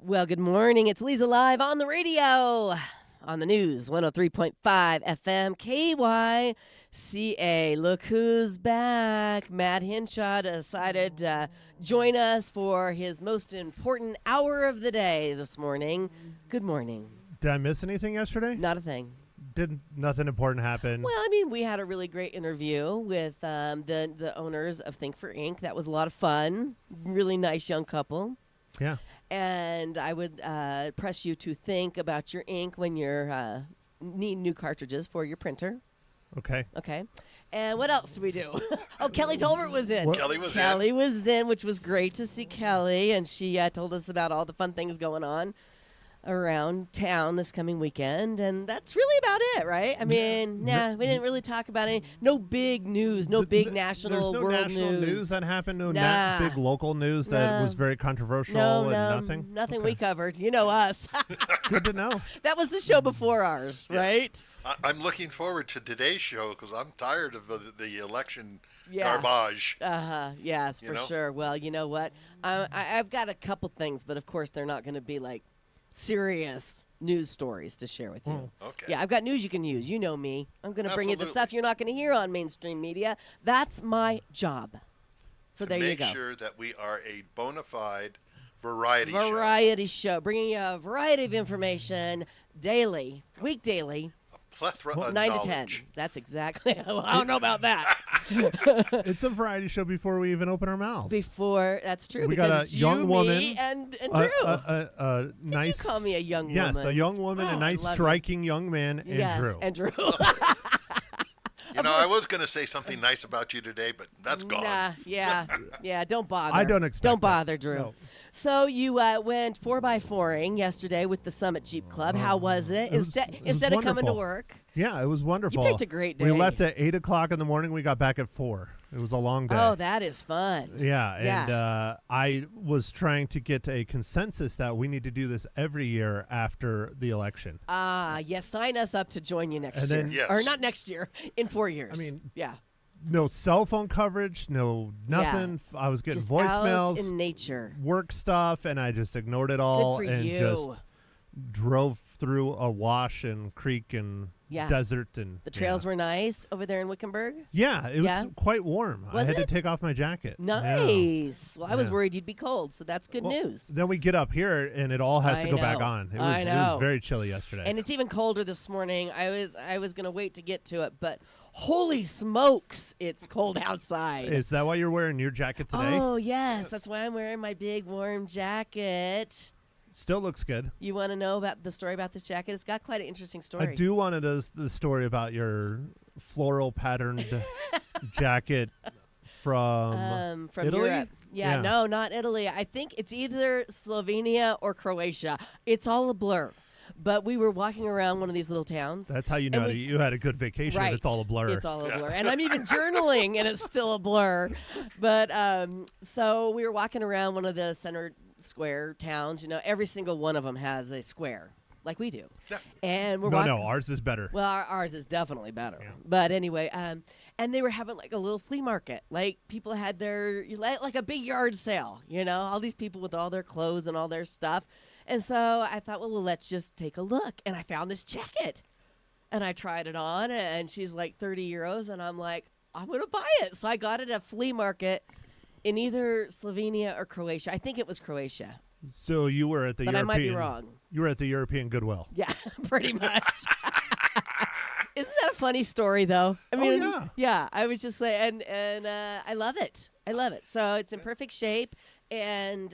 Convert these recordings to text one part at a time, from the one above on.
Well, good morning. It's Leza live on the radio, on the news, 103.5 FM, KYCA. Look who's back. Matt Hinshaw decided to join us for his most important hour of the day this morning. Good morning. Did I miss anything yesterday? Not a thing. Did nothing important happen? Well, I mean, we had a really great interview with the owners of Think for Inc. That was a lot of fun. Really nice young couple. Yeah. And I would press you to think about your ink when you're need new cartridges for your printer. Okay. Okay. And what else did we do? Oh, Kelly Tolbert was in. Kelly was in, which was great to see Kelly. And she told us about all the fun things going on around town this coming weekend, and that's really about it, right? I mean, we didn't really talk about no big news, no big national There's no world national news that happened, no big local news that was very controversial, and nothing we covered. You know us. Good to know. That was the show before ours, right? I'm looking forward to today's show because I'm tired of the election garbage. Yes, for sure. Well, you know what? I've got a couple things, but of course they're not going to be like serious news stories to share with you. Okay. Yeah, I've got news you can use. You know me. I'm going to bring you the stuff you're not going to hear on mainstream media. That's my job. So there you go. Make sure that we are a bona fide variety show. Bringing you a variety of information daily, weekdaily. Plethora of 9 knowledge. to 10. That's exactly. Well, I don't know about that. It's a variety show before we even open our mouths. That's true. We because got a it's young you, woman, me, and Drew. Nice. Did you call me a young woman? Yes, a young woman, a nice, striking young man, and Drew. And Drew. I was going to say something nice about you today, but that's gone. Yeah. Don't bother. I don't expect. Don't bother, Drew. No. So you went 4x4ing yesterday with the Summit Jeep Club. How was it? Instead of coming to work. Yeah, it was wonderful. You picked a great day. We left at 8 o'clock in the morning. We got back at 4. It was a long day. Oh, that is fun. Yeah, and I was trying to get a consensus that we need to do this every year after the election. Yes. Sign us up to join you next year. Then, yes. Or not next year, in 4 years. I mean, yeah. No cell phone coverage, no nothing. Yeah. I was getting just voicemails, out in nature, work stuff, and I just ignored it all and just drove through a wash and creek and desert. And the trails were nice over there in Wickenburg. Yeah, it was quite warm. I had to take off my jacket. Nice. Yeah. Well, I was worried you'd be cold, so that's good news. Then we get up here and it all has to go back on. It was very chilly yesterday, and it's even colder this morning. I was gonna wait to get to it, but holy smokes, it's cold outside. Is that why you're wearing your jacket today? Oh yes, that's why I'm wearing my big warm jacket. Still looks good. You want to know about the story about this jacket? It's got quite an interesting story. I do want to know the story about your floral patterned jacket from Italy? Europe. Yeah, no, not Italy. I think it's either Slovenia or Croatia. It's all a blur. But we were walking around one of these little towns. That's how you know you had a good vacation. Right. It's all a blur. It's all a blur. And I'm even journaling, and it's still a blur. But so we were walking around one of the center square towns. Every single one of them has a square, like we do. Yeah. And we're no, ours is better. Well, ours is definitely better. Yeah. But anyway, and they were having like a little flea market. Like people had like a big yard sale. All these people with all their clothes and all their stuff. And so I thought, well, let's just take a look. And I found this jacket. And I tried it on, and she's like 30 euros. And I'm like, I'm going to buy it. So I got it at a flea market in either Slovenia or Croatia. I think it was Croatia. So you were at the But European... I might be wrong. You were at the European Goodwill. Yeah, pretty much. Isn't that a funny story, though? I mean, yeah. I was just like, and I love it. I love it. So it's in perfect shape. And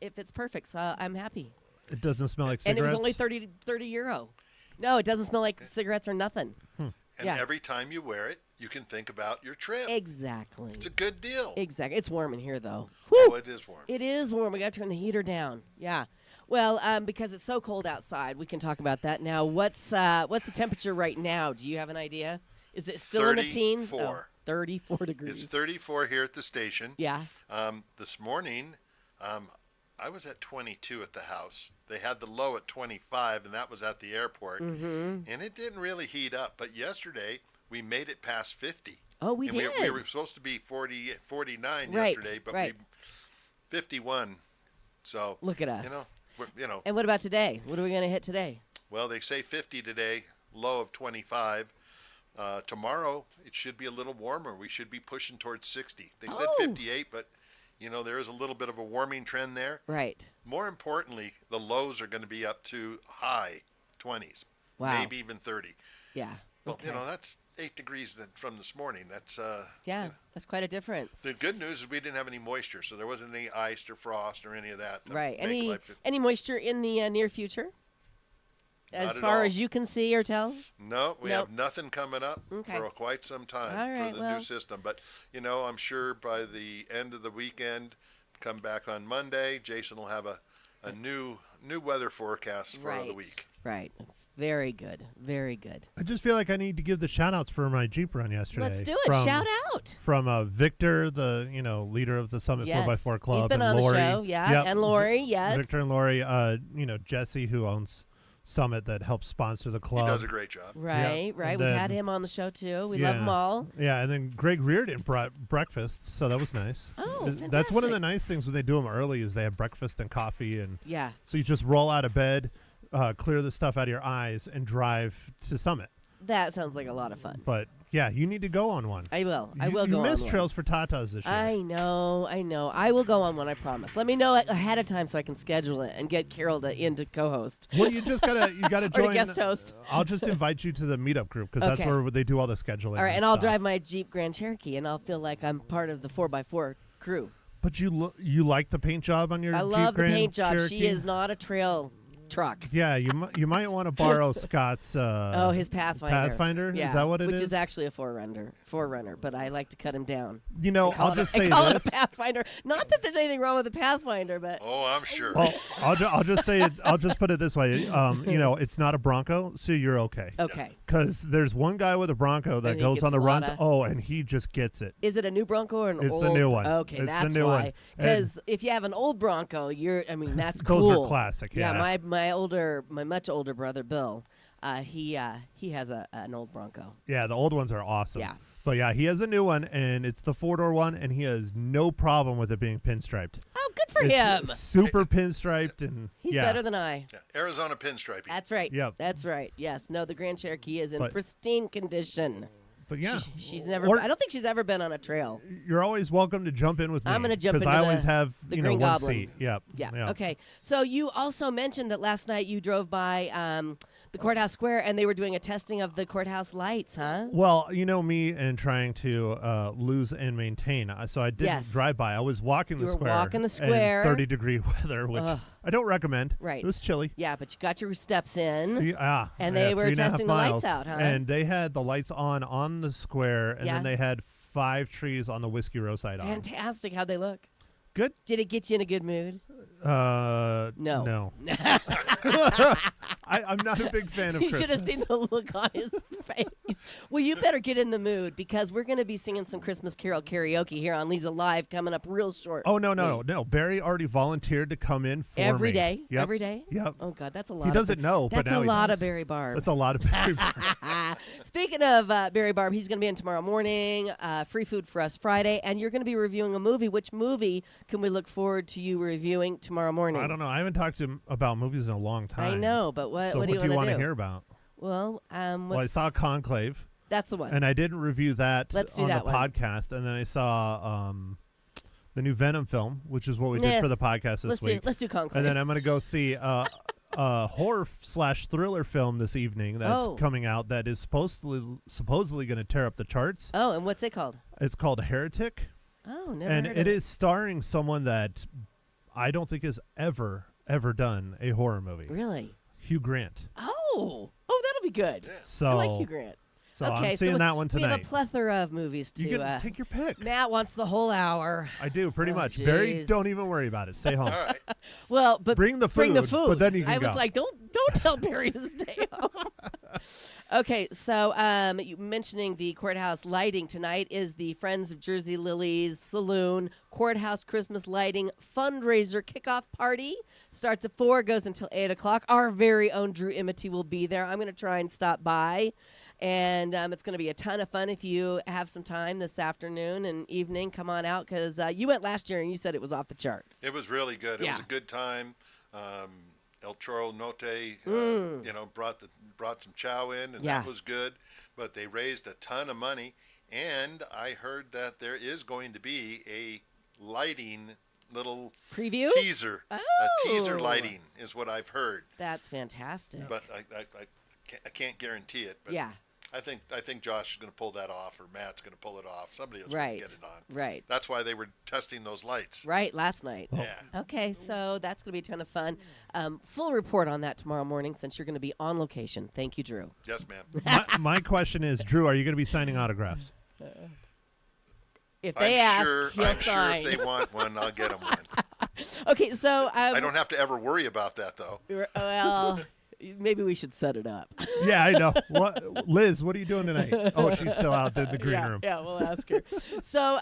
if it's perfect, so I'm happy. It doesn't smell like And cigarettes? it was only 30 euro. No, it doesn't smell like cigarettes or nothing. And every time you wear it, you can think about your trip. Exactly. It's a good deal. Exactly. It's warm in here, though. Oh, it is warm. It is warm. We got to turn the heater down. Yeah. Well, because it's so cold outside, we can talk about that now. What's the temperature right now? Do you have an idea? Is it still in the teens? 34. 34 degrees. It's 34 here at the station. Yeah. This morning, I was at 22 at the house. They had the low at 25, and that was at the airport. Mm-hmm. And it didn't really heat up. But yesterday, we made it past 50. Oh, we did. We were supposed to be 49 right, yesterday, but right. we 51. So look at us. And what about today? What are we going to hit today? Well, they say 50 today, low of 25. Tomorrow, it should be a little warmer. We should be pushing towards 60. They said 58, but, there is a little bit of a warming trend there. Right. More importantly, the lows are going to be up to high 20s, maybe even 30. Yeah. Well, okay. that's 8 degrees from this morning. That's that's quite a difference. The good news is we didn't have any moisture, so there wasn't any ice or frost or any of that. Right. Any moisture in the near future? As far as you can see or tell? No, we have nothing coming up for quite some time for the new system. But, I'm sure by the end of the weekend, come back on Monday, Jason will have a new weather forecast for the week. Right. Very good. Very good. I just feel like I need to give the shout-outs for my Jeep run yesterday. Let's do it. Shout out. From Victor, the leader of the Summit 4x4 Club. He's been and on Lori. the show, and Lori, yes. Victor and Lori, Jesse, who owns Summit, that helps sponsor the club. He does a great job. Right. We've had him on the show, too. We love them all. Yeah, and then Greg Reardon brought breakfast, so that was nice. Oh, fantastic. That's one of the nice things when they do them early is they have breakfast and coffee. And yeah. So you just roll out of bed, clear the stuff out of your eyes, and drive to Summit. That sounds like a lot of fun. But, yeah, you need to go on one. I will. I will go on one. You missed Trails for Tatas this year. I know. I will go on one, I promise. Let me know ahead of time so I can schedule it and get Carol in to co-host. Well, you gotta join. Or to guest host. I'll just invite you to the meetup group because that's where they do all the scheduling. All right, and I'll drive my Jeep Grand Cherokee, and I'll feel like I'm part of the 4x4 crew. But you like the paint job on your Jeep Grand Cherokee? I love the paint job. Cherokee? She is not a trail truck. Yeah, you might want to borrow Scott's his Pathfinder. Pathfinder? Yeah, is that what it is? Which is actually a Forerunner, but I like to cut him down. I'll just say call this. it a Pathfinder. Not that there's anything wrong with the Pathfinder, but I'm sure. Well, I'll just say it. I'll just put it this way. It's not a Bronco, so you're okay. Okay. Because there's one guy with a Bronco that goes on the runs. And he just gets it. Is it a new Bronco or an old? It's the new one. Okay, it's that's the new why. Because if you have an old Bronco, that's cool. Those are classic. Yeah. My much older brother Bill, he has an old Bronco. Yeah, the old ones are awesome. Yeah. But yeah, he has a new one, and it's the 4-door one, and he has no problem with it being pinstriped. Oh, good for him! Super pinstriped, and he's better than I. Yeah, Arizona pinstriping. That's right. Yep. That's right. Yes. No, the Grand Cherokee is in pristine condition. But yeah, she's never. I don't think she's ever been on a trail. You're always welcome to jump in with me. I'm going to jump into because I always have the Green one Goblin. seat. Yep. Yeah. Okay. So you also mentioned that last night you drove by the courthouse square and they were doing a testing of the courthouse lights, huh? Well, me and trying to lose and maintain. So I didn't drive by. I was walking the square. You were walking the square. In 30-degree weather, which I don't recommend. Right. It was chilly. Yeah, but you got your steps in. Yeah. And they were testing the lights out, huh? And they had the lights on the square, and then they had 5 trees on the Whiskey Row side on. Fantastic. How'd they look? Good. Did it get you in a good mood? No. I'm not a big fan of You Christmas. should have seen the look on his face. Well, you better get in the mood because we're going to be singing some Christmas Carol karaoke here on Leza Live coming up real short. Oh, no. Barry already volunteered to come in for every me. day. Yep. Every day? Yep. Oh, God, that's a lot. He doesn't know, but that's now a lot does. of Barry Barb. That's a lot of Barry Barb. Speaking of Barry Barb, he's going to be in tomorrow morning, Free Food for Us Friday, and you're going to be reviewing a movie. Which movie can we look forward to you reviewing tomorrow morning? I don't know. I haven't talked to him about movies in a long time. I know, but what do you want to hear about? Well, I saw Conclave. That's the one. And I didn't review that on the one. podcast. And then I saw the new Venom film, which is what we did for the podcast this week. Let's do Conclave. And then I'm going to go see a horror/thriller film this evening that's coming out that is supposedly going to tear up the charts. Oh, and what's it called? It's called Heretic. Oh, never And heard it of is starring someone that I don't think has ever done a horror movie. Really? Hugh Grant. Oh, that'll be good. Yeah. So I like Hugh Grant. So okay, I'm seeing that one tonight. We have a plethora of movies to. You can take your pick. Matt wants the whole hour. I do, pretty much. Geez. Barry, don't even worry about it. Stay home. All right. Well, but bring the food. But then you can go. I was like, don't tell Barry to stay home. Okay, so you mentioning the courthouse lighting tonight is the Friends of Jersey Lilies Saloon Courthouse Christmas Lighting Fundraiser Kickoff Party. Starts at 4, goes until 8 o'clock. Our very own Drew Imity will be there. I'm going to try and stop by. And it's going to be a ton of fun if you have some time this afternoon and evening. Come on out because you went last year and you said it was off the charts. It was really good. It was a good time. El Choro Note, brought some chow in, and Yeah. that was good. But they raised a ton of money, and I heard that there is going to be a lighting little Preview? teaser. Oh. A teaser lighting is what I've heard. That's fantastic. But I can't guarantee it. But yeah. I think Josh is going to pull that off, or Matt's going to pull it off. Somebody else Right. will get it on. Right. That's why they were testing those lights. Right, last night. Yeah. Okay, so that's going to be a ton of fun. Full report on that tomorrow morning since you're going to be on location. Thank you, Drew. Yes, ma'am. my question is, Drew, are you going to be signing autographs? If they ask, he'll I'm sign. sure if they want one, I'll get them one. Okay, so I don't have to ever worry about that, though. well, maybe we should set it up. Yeah, I know. Liz, what are you doing tonight? Oh, she's still out in the green room. Yeah, we'll ask her. So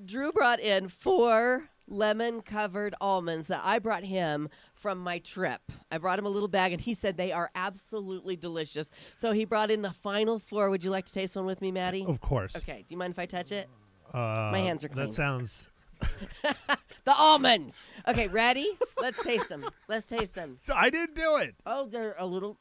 Drew brought in 4 lemon-covered almonds that I brought him from my trip. I brought him a little bag, and he said they are absolutely delicious. So he brought in the final 4. Would you like to taste one with me, Maddie? Of course. Okay. Do you mind if I touch it? My hands are clean. That sounds... The almond. Okay, ready? Let's taste them. Let's taste them. So I didn't do it. Oh, they're a little.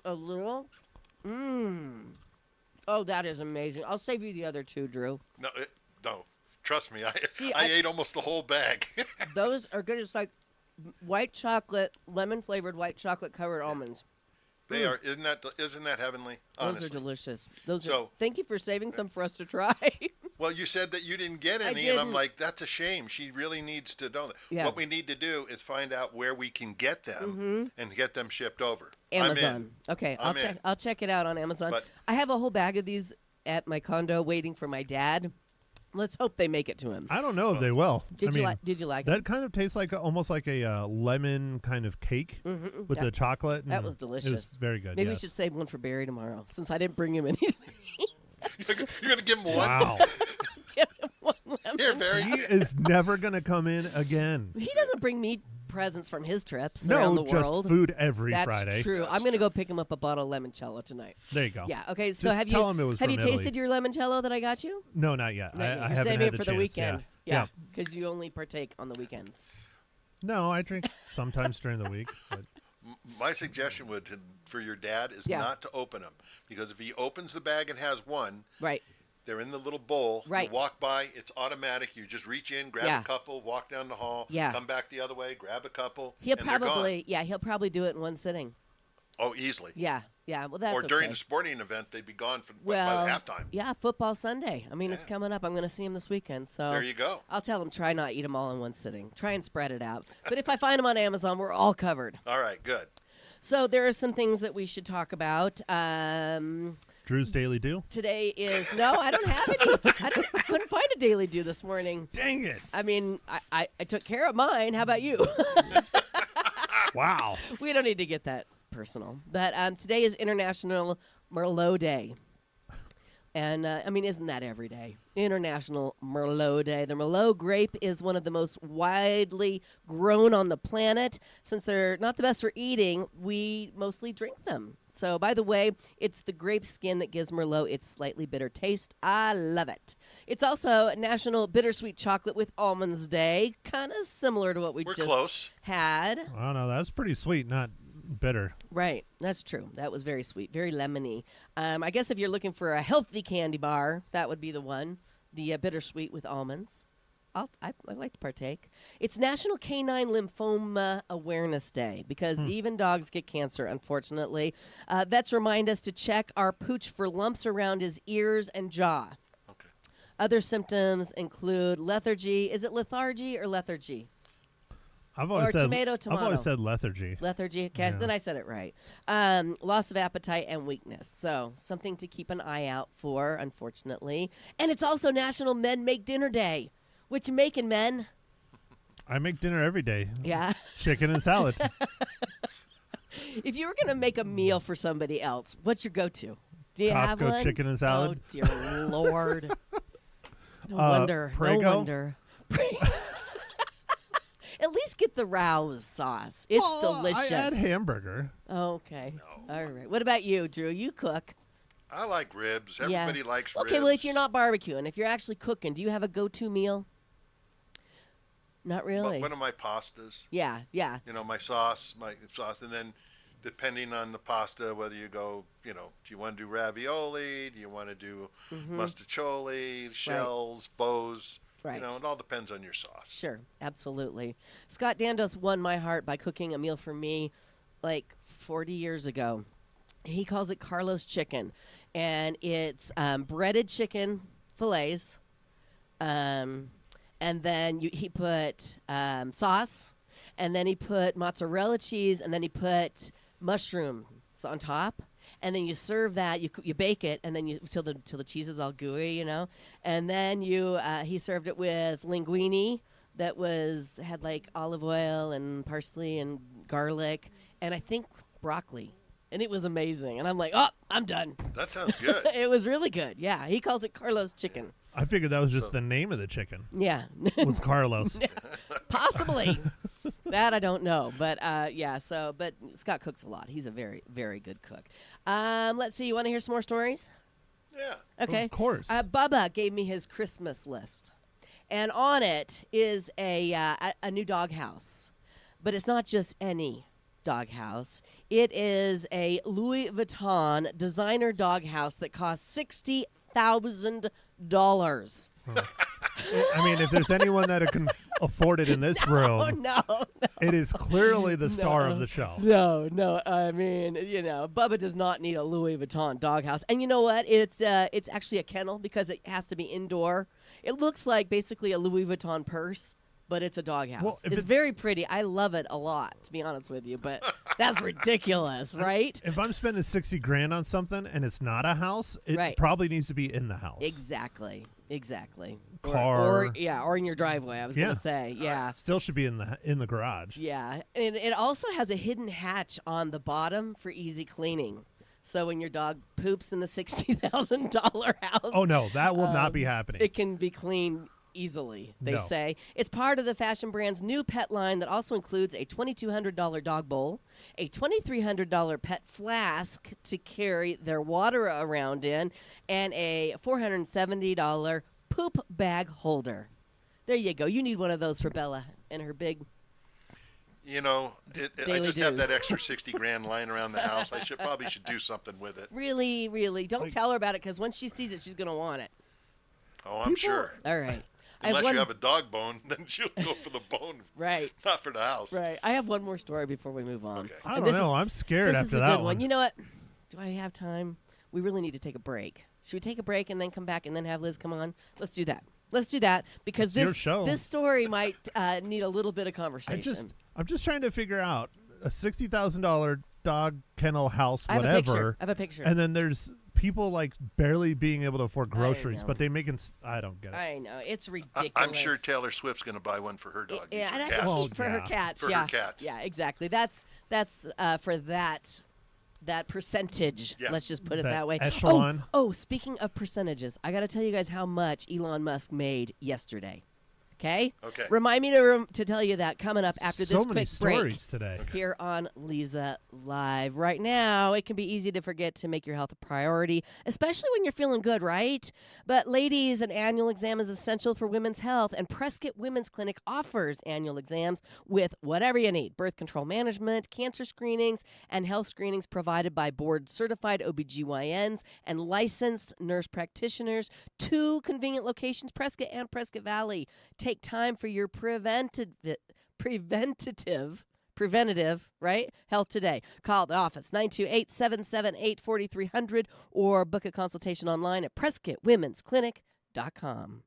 Oh, that is amazing. I'll save you the other 2, Drew. No. Trust me, See, I ate almost the whole bag. Those are good. It's like white chocolate, lemon-flavored white chocolate covered almonds. They are. Isn't that heavenly? Honestly. Those are delicious. Thank you for saving some for us to try. Well, you said that you didn't get any, and didn't. I'm like, that's a shame. She really needs to know that. Yeah. What we need to do is find out where we can get them and get them shipped over. Amazon. Okay, I'm in. I'll check it out on Amazon. But- I have a whole bag of these at my condo waiting for my dad. Let's hope they make it to him. I don't know if they will. Did you like that? it? Kind of tastes like almost like a lemon kind of cake with the chocolate. That was delicious. It was very good. Maybe we yes. should save one for Barry tomorrow, since I didn't bring him anything. You're going to give him one? Wow. Here, Barry. He is never going to come in again. He doesn't bring me presents from his trips No, around the just world. food every That's Friday. true. I'm going to go pick him up a bottle of limoncello tonight. There you go. Yeah. Okay. So Just have tell him it was you from Italy. tasted your limoncello that I got you? No, not yet. No, I you're haven't saving had it for the chance. weekend. Yeah. Because you only partake on the weekends. No, I drink sometimes during the week. But My suggestion for your dad is Yeah. not to open them, because if he opens the bag and has one, Right. they're in the little bowl. Right. You walk by, it's automatic. You just reach in, grab Yeah. a couple, walk down the hall, Yeah. come back the other way, grab a couple, He'll and they're probably gone. he'll probably do it in one sitting. Oh, easily. Yeah. Yeah. Well, that's Or during okay. the sporting event, they'd be gone by Well, the halftime. Yeah, football Sunday. I mean, it's Yeah. coming up. I'm going to see him this weekend. So There you go. I'll tell him try not eat them all in one sitting. Try and spread it out. But if I find them on Amazon, we're all covered. All right, good. So there are some things that we should talk about. Drew's Daily Do? Today is I don't have any. I couldn't find a daily do this morning. Dang it. I mean, I took care of mine. How about you? Wow. We don't need to get that personal. But today is International Merlot Day. And, I mean, isn't that every day? International Merlot Day. The Merlot grape is one of the most widely grown on the planet. Since they're not the best for eating, we mostly drink them. So, by the way, it's the grape skin that gives Merlot its slightly bitter taste. I love it. It's also National Bittersweet Chocolate with Almonds Day. Kind of similar to what we We're just close. had. Oh, no, that's pretty sweet, not bitter. Right. That's true. That was very sweet, very lemony. I guess if you're looking for a healthy candy bar, that would be the one, the bittersweet with almonds. I like to partake. It's National Canine Lymphoma Awareness Day because even dogs get cancer, unfortunately. Vets remind us to check our pooch for lumps around his ears and jaw. Okay. Other symptoms include lethargy. Is it lethargy or lethargy? I've always Or said tomato. I've always said lethargy. Lethargy. Okay, Yeah. then I said it right. Loss of appetite and weakness. So something to keep an eye out for, unfortunately. And it's also National Men Make Dinner Day. What you making, men? I make dinner every day. Yeah. Chicken and salad. If you were going to make a meal for somebody else, what's your go-to? Do you have Costco one? chicken and salad. Oh, dear Lord. No wonder. Prego? No wonder. At least get the Rouse sauce. It's delicious. I add hamburger. Okay. All right. What about you, Drew? You cook. I like ribs. Yeah. Everybody likes ribs. Okay, well, if you're not barbecuing, if you're actually cooking, do you have a go-to meal? Not really. One of my pastas. Yeah, yeah. My sauce, and then depending on the pasta, whether you go, do you want to do ravioli? Do you want to do mustacholi, shells, bows? Right. It all depends on your sauce. Sure, absolutely. Scott Dandos won my heart by cooking a meal for me like 40 years ago. He calls it Carlos chicken, and it's breaded chicken fillets, and then he put sauce, and then he put mozzarella cheese, and then he put mushrooms on top, and then you serve that. You bake it, and then till the cheese is all gooey, and then he served it with linguine that had like olive oil and parsley and garlic, and I think broccoli. And it was amazing. And I'm like, oh, I'm done. That sounds good. It was really good. Yeah. He calls it Carlos chicken. I figured that was just the name of the chicken. Yeah. Was Carlos. Possibly. That I don't know. But, yeah. But Scott cooks a lot. He's a very, very good cook. Let's see. You want to hear some more stories? Yeah. Okay. Of course. Bubba gave me his Christmas list. And on it is a new doghouse. But it's not just any doghouse. It is a Louis Vuitton designer doghouse that costs $60,000. I mean, if there's anyone that can afford it in this room, No. it is clearly the star of the show. No. I mean, Bubba does not need a Louis Vuitton doghouse. And you know what? It's actually a kennel because it has to be indoor. It looks like basically a Louis Vuitton purse, but it's a doghouse. Well, it's very pretty. I love it a lot, to be honest with you, but that's ridiculous, right? If I'm spending $60,000 on something and it's not a house, it probably needs to be in the house. Exactly. Car. Or in your driveway, I was going to say. Yeah. Still should be in the garage. Yeah. And it also has a hidden hatch on the bottom for easy cleaning. So when your dog poops in the $60,000 house. Oh, no, that will not be happening. It can be cleaned easily, they say. It's part of the fashion brand's new pet line that also includes a $2,200 dog bowl, a $2,300 pet flask to carry their water around in, and a $470 poop bag holder. There you go. You need one of those for Bella and her big I just have that extra $60,000 lying around the house. I probably should do something with it. Really, really. Don't tell her about it because once she sees it, she's going to want it. Oh, I'm sure. All right. Unless you have a dog bone, then she'll go for the bone. Right. Not for the house. Right. I have one more story before we move on. Okay. I don't know. I'm scared after that one. This is a good one. You know what? Do I have time? We really need to take a break. Should we take a break and then come back and then have Liz come on? Let's do that because this story might need a little bit of conversation. I'm just trying to figure out a $60,000 dog kennel house, whatever. I have a picture. And then there's people like barely being able to afford groceries, but they making. I don't get it. I know it's ridiculous. I'm sure Taylor Swift's going to buy one for her dog. Yeah, for her cats. For her cats. Yeah, exactly. That's for that percentage. Yeah. Let's just put it that way. Echelon. Oh, speaking of percentages, I got to tell you guys how much Elon Musk made yesterday. Okay. Remind me to tell you that coming up after this quick break. So many stories today. Here on Leza Live. Right now, it can be easy to forget to make your health a priority, especially when you're feeling good, right? But ladies, an annual exam is essential for women's health, and Prescott Women's Clinic offers annual exams with whatever you need: birth control management, cancer screenings, and health screenings provided by board-certified OBGYNs and licensed nurse practitioners. 2 convenient locations, Prescott and Prescott Valley. Take time for your preventative, right? Health today. Call the office, 928-778-4300, or book a consultation online at PrescottWomen'sClinic.com.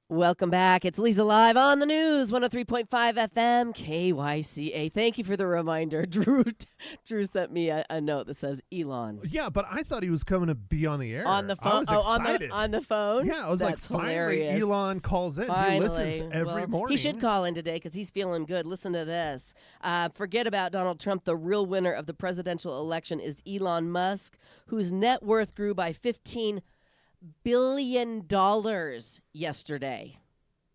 Welcome back. It's Leza Live on the news, 103.5 FM, KYCA. Thank you for the reminder. Drew sent me a note that says Elon. Yeah, but I thought he was coming to be on the air. On the phone? I was excited. On the phone? Yeah, I was That's like, finally hilarious. Elon calls in. Finally. He listens every morning. He should call in today because he's feeling good. Listen to this. Forget about Donald Trump. The real winner of the presidential election is Elon Musk, whose net worth grew by $15 billion yesterday.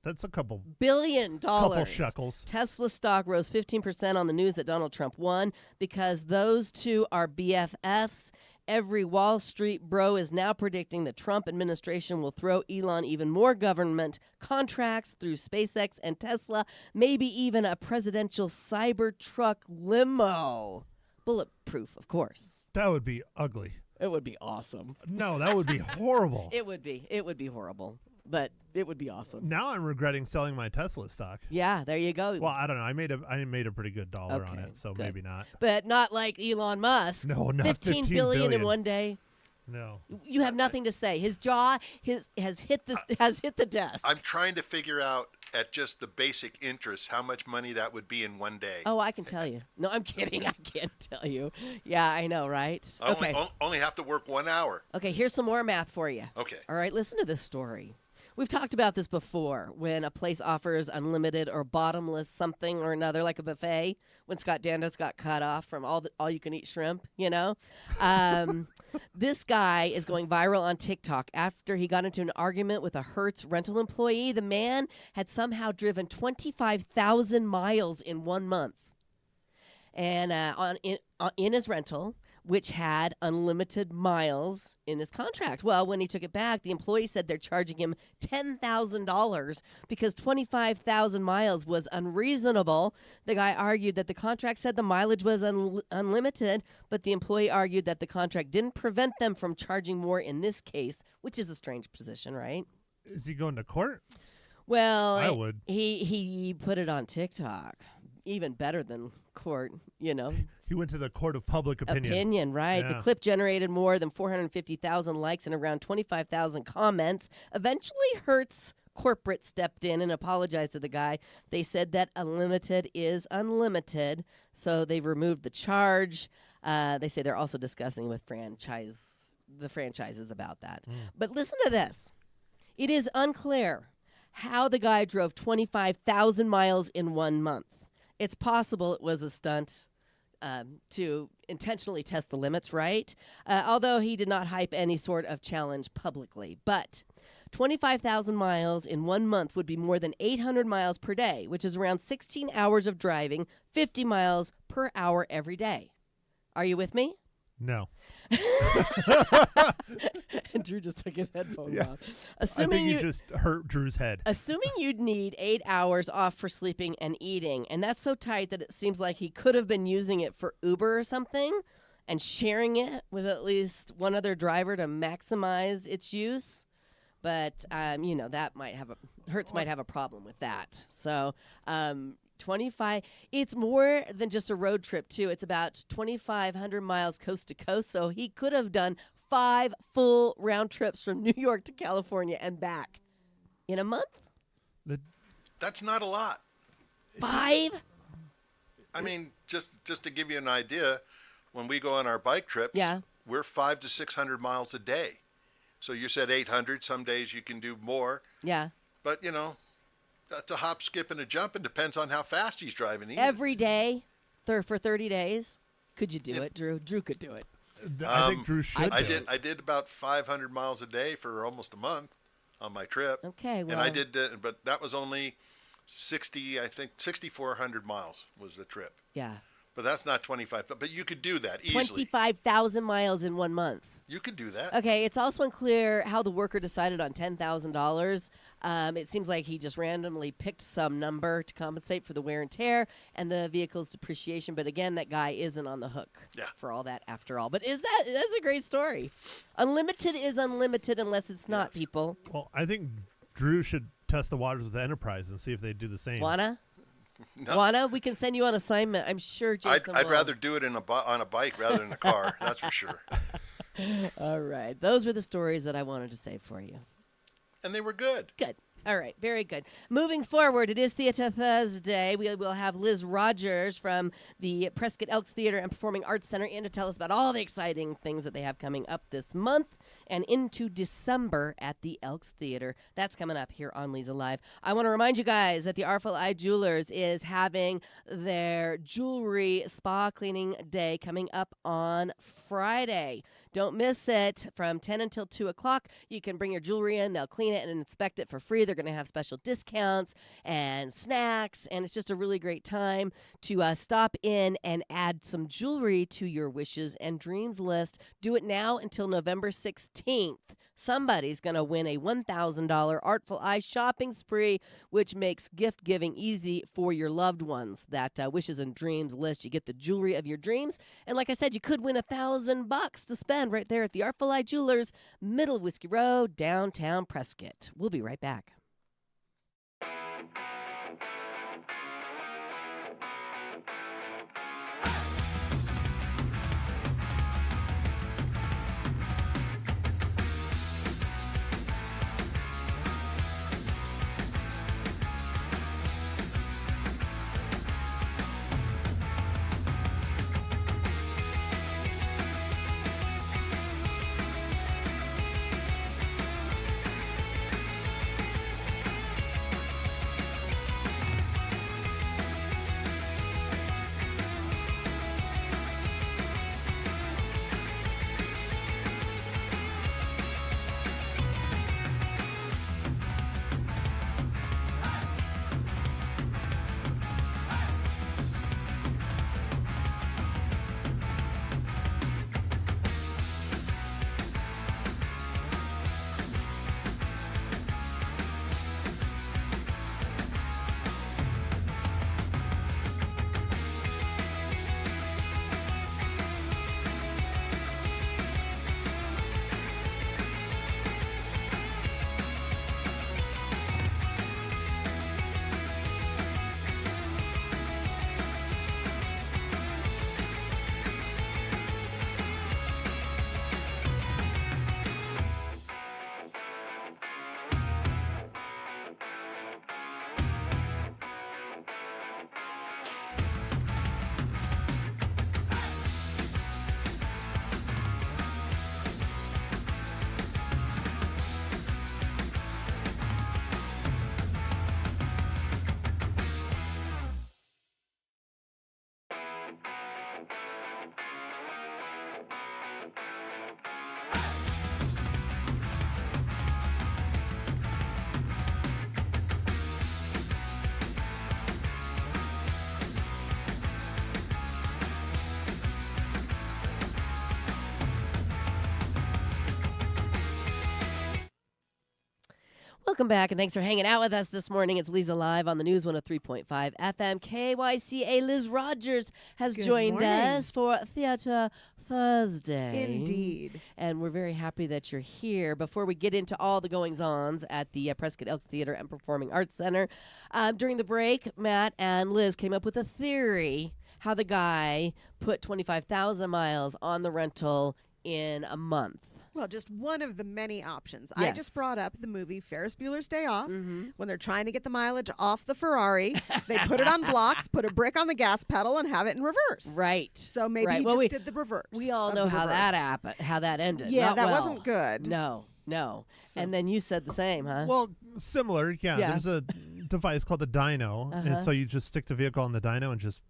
That's a couple $billion. Couple shekels. Tesla stock rose 15% on the news that Donald Trump won because those two are BFFs. Every Wall Street bro is now predicting the Trump administration will throw Elon even more government contracts through SpaceX and Tesla, maybe even a presidential Cybertruck limo. Bulletproof, of course. That would be ugly. It would be awesome. No, that would be horrible. It would be. It would be horrible, but it would be awesome. Now I'm regretting selling my Tesla stock. Yeah, there you go. Well, I don't know. I made a pretty good dollar on it, so good. maybe not. But not like Elon Musk. No, not 15 billion in one day. No. You have nothing to say. His jaw has hit the desk. I'm trying to figure out at just the basic interest how much money that would be in one day. Oh, I can tell you. No, I'm kidding. I can't tell you. Yeah, I know, right? Okay. Only have to work 1 hour. Okay, here's some more math for you. Okay. All right, listen to this story. We've talked about this before when a place offers unlimited or bottomless something or another, like a buffet, when Scott Dandos got cut off from all you can eat shrimp, you know? This guy is going viral on TikTok after he got into an argument with a Hertz rental employee. The man had somehow driven 25,000 miles in 1 month. And in his rental, which had unlimited miles in his contract. Well, when he took it back, the employee said they're charging him $10,000 because 25,000 miles was unreasonable. The guy argued that the contract said the mileage was unlimited, but the employee argued that the contract didn't prevent them from charging more in this case, which is a strange position, right? Is he going to court? Well, I would. He put it on TikTok. Even better than court, you know. He went to the court of public opinion. Right. Yeah. The clip generated more than 450,000 likes and around 25,000 comments. Eventually, Hertz corporate stepped in and apologized to the guy. They said that unlimited is unlimited, so they've removed the charge. They say they're also discussing with the franchises about that. But listen to this. It is unclear how the guy drove 25,000 miles in 1 month. It's possible it was a stunt to intentionally test the limits, right? Although he did not hype any sort of challenge publicly. But 25,000 miles in 1 month would be more than 800 miles per day, which is around 16 hours of driving, 50 miles per hour every day. Are you with me? No. And Drew just took his headphones off. I think you just hurt Drew's head. Assuming you'd need 8 hours off for sleeping and eating, and that's so tight that it seems like he could have been using it for Uber or something and sharing it with at least one other driver to maximize its use. But, that Hertz might have a problem with that. So, 25, it's more than just a road trip, too. It's about 2,500 miles coast to coast. So he could have done 5 full round trips from New York to California and back in a month. That's not a lot. 5? I mean, just to give you an idea, when we go on our bike trips, we're 500 to 600 miles a day. So you said 800. Some days you can do more. Yeah. But, that's a hop, skip, and a jump, and depends on how fast he's driving. Every day for 30 days? Could you do it, Drew? Drew could do it. I think Drew should. I did about 500 miles a day for almost a month on my trip. Okay, well. And I did, but that was only 6,400 miles was the trip. Yeah. But that's not 25. But you could do that easily. 25,000 miles in 1 month. You could do that. Okay, it's also unclear how the worker decided on $10,000. It seems like he just randomly picked some number to compensate for the wear and tear and the vehicle's depreciation. But again, that guy isn't on the hook for all that after all. But that's a great story. Unlimited is unlimited unless it's not, people. Well, I think Drew should test the waters with the Enterprise and see if they do the same. Wanna? No. Wanna? We can send you on assignment. I'm sure Jason I'd will. rather do it on a bike rather than a car. That's for sure. All right. Those were the stories that I wanted to say for you. And they were good. Good. All right, very good. Moving forward, it is Theatre Thursday. We will have Liz Rogers from the Prescott Elks Theater and Performing Arts Center in to tell us about all the exciting things that they have coming up this month and into December at the Elks Theater. That's coming up here on Leza Live. I want to remind you guys that the Artful Eye Jewelers is having their jewelry spa cleaning day coming up on Friday. Don't miss it. From 10 until 2 o'clock, you can bring your jewelry in. They'll clean it and inspect it for free. They're going to have special discounts and snacks, and it's just a really great time to stop in and add some jewelry to your wishes and dreams list. Do it now until November 16th. Somebody's going to win a $1,000 Artful Eye shopping spree, which makes gift giving easy for your loved ones. That wishes and dreams list, you get the jewelry of your dreams. And like I said, you could win $1,000 to spend right there at the Artful Eye Jewelers, middle of Whiskey Road, downtown Prescott. We'll be right back. Welcome back, and thanks for hanging out with us this morning. It's Leza Live on the News 103.5 FM KYCA. Liz Rogers has joined us for Theatre Thursday. Indeed. And we're very happy that you're here. Before we get into all the goings-ons at the Prescott Elks Theater and Performing Arts Center, during the break, Matt and Liz came up with a theory how the guy put 25,000 miles on the rental in a month. Well, just one of the many options. Yes. I just brought up the movie Ferris Bueller's Day Off. When they're trying to get the mileage off the Ferrari, they put it on blocks, put a brick on the gas pedal, and have it in reverse. Right. So maybe he just did the reverse. We all know how that happened, how that ended. Yeah, Not that well. wasn't good. No. So. And then you said the same, huh? Well, similar, yeah. There's a device called the dyno, and so you just stick the vehicle on the dyno and just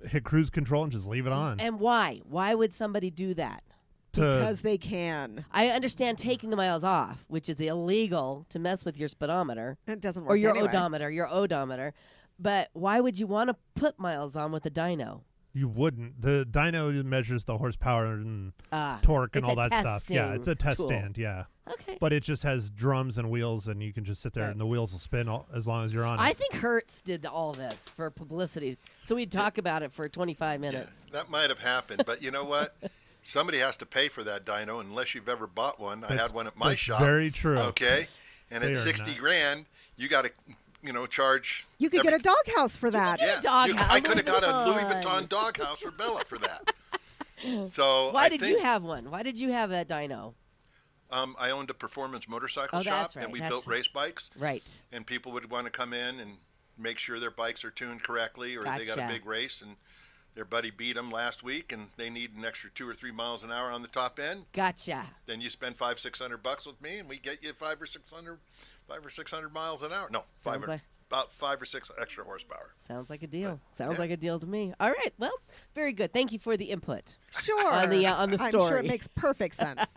hit cruise control and just leave it on. And why? Why would somebody do that? Because they can. I understand taking the miles off, which is illegal to mess with your speedometer. It doesn't work Or your anyway. odometer. But why would you want to put miles on with a dyno? You wouldn't. The dyno measures the horsepower and torque and all that stuff. Yeah, it's a test tool. stand, yeah. Okay. But it just has drums and wheels, and you can just sit there, and the wheels will spin as long as you're on it. I think Hertz did all this for publicity, so we'd talk about it for 25 minutes. Yeah, that might have happened, but you know what? Somebody has to pay for that dyno unless you've ever bought one. I had one at my shop. Very true. Okay, and They at are 60 not. grand, you got to, charge. You could get a doghouse for that. get a doghouse. I could have got a Come Louis on. Vuitton doghouse for Bella for that. So Why I did think, you have one? Why did you have that dyno? I owned a performance motorcycle Oh, shop, that's right. and we That's- built race bikes. Right. And people would want to come in and make sure their bikes are tuned correctly, or they got a Gotcha. big race and their buddy beat them last week, and they need an extra 2 or 3 miles an hour on the top end. Gotcha. Then you spend $500-600 with me, and we get you 500 or 600 miles an hour. No, about 5 or 6 extra horsepower. Sounds like a deal. Sounds like a deal to me. All right. Well, very good. Thank you for the input. Sure. On the I'm story. sure it makes perfect sense.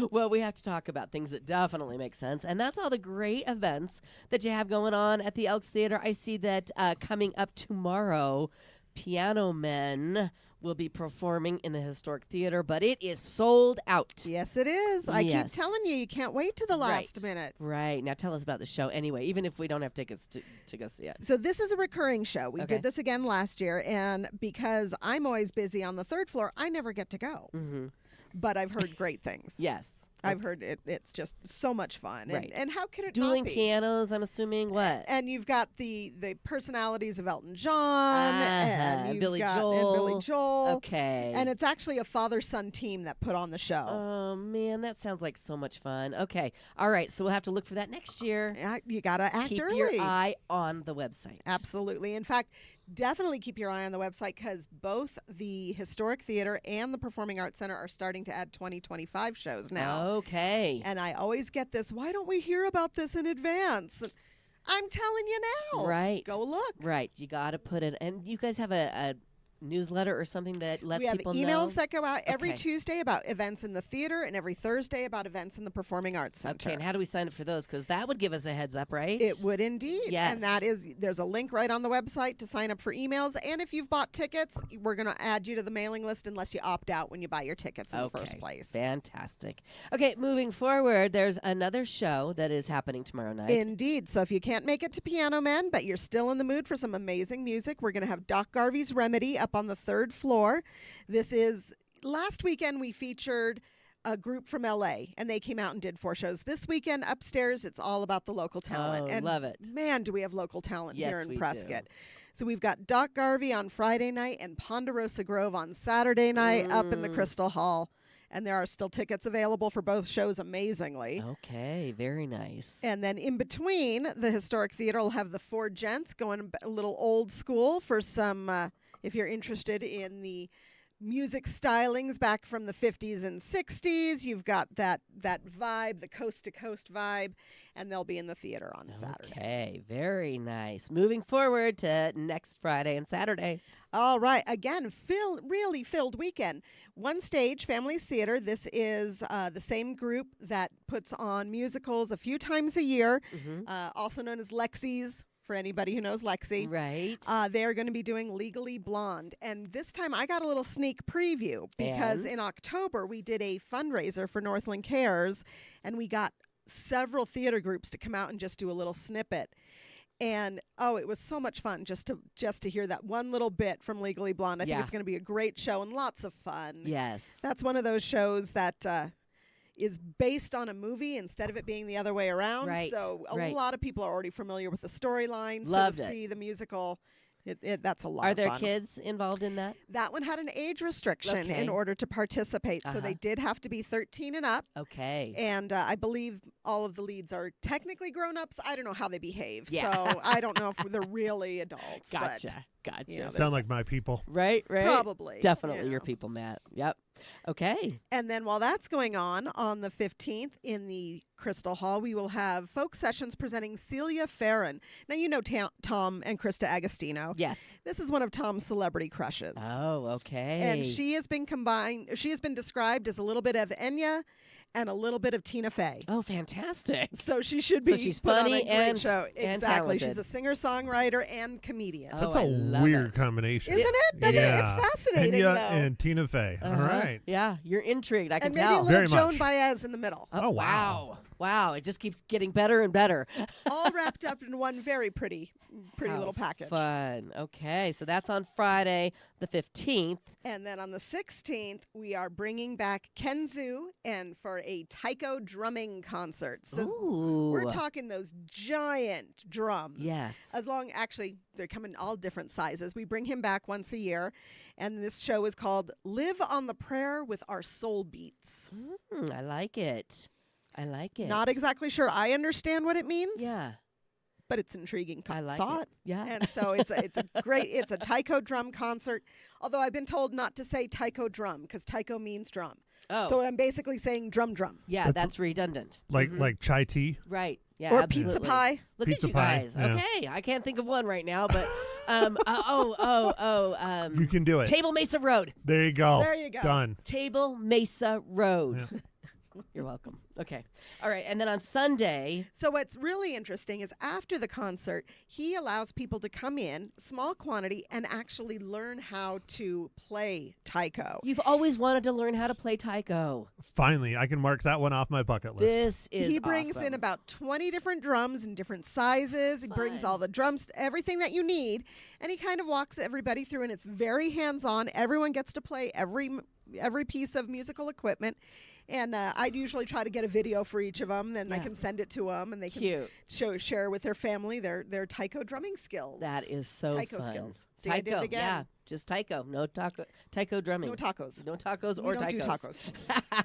Well, we have to talk about things that definitely make sense, and that's all the great events that you have going on at the Elks Theater. I see that coming up tomorrow, Piano Men will be performing in the Historic Theater, but it is sold out. Yes, it is. I keep Yes. telling you, you can't wait to the last minute. Right. Now tell us about the show anyway, even if we don't have tickets to go see it. So this is a recurring show. We Okay. did this again last year, and because I'm always busy on the third floor, I never get to go. Mm-hmm. But I've heard great things. Yes. I've heard it's just so much fun. Right. And how could it Dueling not be? pianos, I'm assuming. What? And you've got the personalities of Elton John and you've Billy got- Joel. and Billy Joel. Okay. And it's actually a father-son team that put on the show. Oh, man, that sounds like so much fun. Okay. All right. So we'll have to look for that next year. Yeah, you got to act Keep early. your eye on the website. Absolutely. In fact, definitely keep your eye on the website because both the Historic Theater and the Performing Arts Center are starting to add 2025 shows now. Okay. And I always get this, why don't we hear about this in advance? And I'm telling you now. Right. Go look. Right. You got to put it. And you guys have a newsletter or something that lets We have people emails know? that go out every Okay. Tuesday about events in the theater and every Thursday about events in the Performing Arts Center. Okay. And how do we sign up for those? Because that would give us a heads up, right? It would indeed. Yes. And that is, there's a link right on the website to sign up for emails. And if you've bought tickets, we're going to add you to the mailing list unless you opt out when you buy your tickets in the first place. Fantastic. Okay, moving forward, there's another show that is happening tomorrow night. Indeed. So if you can't make it to Piano Men, but you're still in the mood for some amazing music, we're going to have Doc Garvey's Remedy up on the third floor. This is, last weekend we featured a group from LA and they came out and did 4 shows. This weekend upstairs, it's all about the local talent. Oh, and love it. Man, do we have local talent Yes, here in we do. Prescott. So we've got Doc Garvey on Friday night and Ponderosa Grove on Saturday night up in the Crystal Hall. And there are still tickets available for both shows, amazingly. Okay, very nice. And then in between, the Historic Theater will have the 4 Gents going a little old school for some, if you're interested in the music stylings back from the 50s and 60s. You've got that vibe, the coast-to-coast vibe, and they'll be in the theater on Saturday. Okay, very nice. Moving forward to next Friday and Saturday. All right. Again, really filled weekend. One Stage, Families Theater. This is the same group that puts on musicals a few times a year, also known as Lexi's, for anybody who knows Lexi. Right. They're going to be doing Legally Blonde. And this time I got a little sneak preview because And? in October we did a fundraiser for Northland Cares, and we got several theater groups to come out and just do a little snippet. And it was so much fun just to hear that one little bit from Legally Blonde. I think it's going to be a great show and lots of fun. Yes. That's one of those shows that is based on a movie instead of it being the other way around. Right, So a right. lot of people are already familiar with the storyline. Loved so to it. see the musical, that's a lot Are of there fun. kids involved in that? That one had an age restriction Okay. in order to participate. So Uh-huh. they did have to be 13 and up. Okay. And I believe all of the leads are technically grown-ups. I don't know how they behave. Yeah. So I don't know if they're really adults. Gotcha. But, you know, Sound like my people. Right, right. probably. Definitely you your know. people, Matt. Yep. Okay. And then while that's going on the 15th in the Crystal Hall, we will have folk sessions presenting Celia Farron. Now, you know Tom and Krista Agostino. Yes. This is one of Tom's celebrity crushes. Oh, okay. And she has been described as a little bit of Enya and a little bit of Tina Fey. Oh, fantastic. So she should be So she's put on funny a great and- show. and Exactly. She's talented. a singer-songwriter and comedian. Oh, That's I a love weird it. combination. Isn't it? Doesn't it? Yeah. It's fascinating, Enya though. and Tina Fey. All Uh-huh. right. Yeah, you're intrigued. I can And maybe a tell. little Very Joan much. Baez in the middle. Oh, wow. Wow. It just keeps getting better and better. All wrapped up in one very pretty How little package. Fun. Okay, so that's on Friday the 15th. And then on the 16th, we are bringing back Kenzu and for a taiko drumming concert. So Ooh. we're talking those giant drums. Yes. Actually, they're coming all different sizes. We bring him back once a year. And this show is called Live on the Prayer with Our Soul Beats. I like it. I like it. Not exactly sure I understand what it means. Yeah. But it's intriguing I like thought. it. Yeah. And so it's a taiko drum concert. Although I've been told not to say taiko drum because taiko means drum. Oh. So I'm basically saying drum. Yeah, that's redundant. Like chai tea. Right. Yeah. Or absolutely. pizza pie. Look Pizza at you pie, guys. yeah. Okay. I can't think of one right now, but You can do it. Table Mesa Road. There you go. There you go. Done. Table Mesa Road. Yeah. You're welcome. Okay. All right. And then on Sunday. So what's really interesting is after the concert, he allows people to come in, small quantity, and actually learn how to play taiko. You've always wanted to learn how to play taiko. Finally, I can mark that one off my bucket list. This is He brings awesome. in about 20 different drums in different sizes. He brings Fun. all the drums, everything that you need, and he kind of walks everybody through, and it's very hands-on. Everyone gets to play every piece of musical equipment. And I'd usually try to get a video for each of them, then I Yeah. can send it to them, and they can Cute. share with their family their taiko drumming skills. That is so Taiko fun. skills. See, I did it again. Yeah, just taiko. No taiko drumming. No tacos. No tacos We or don't do taikos. tacos.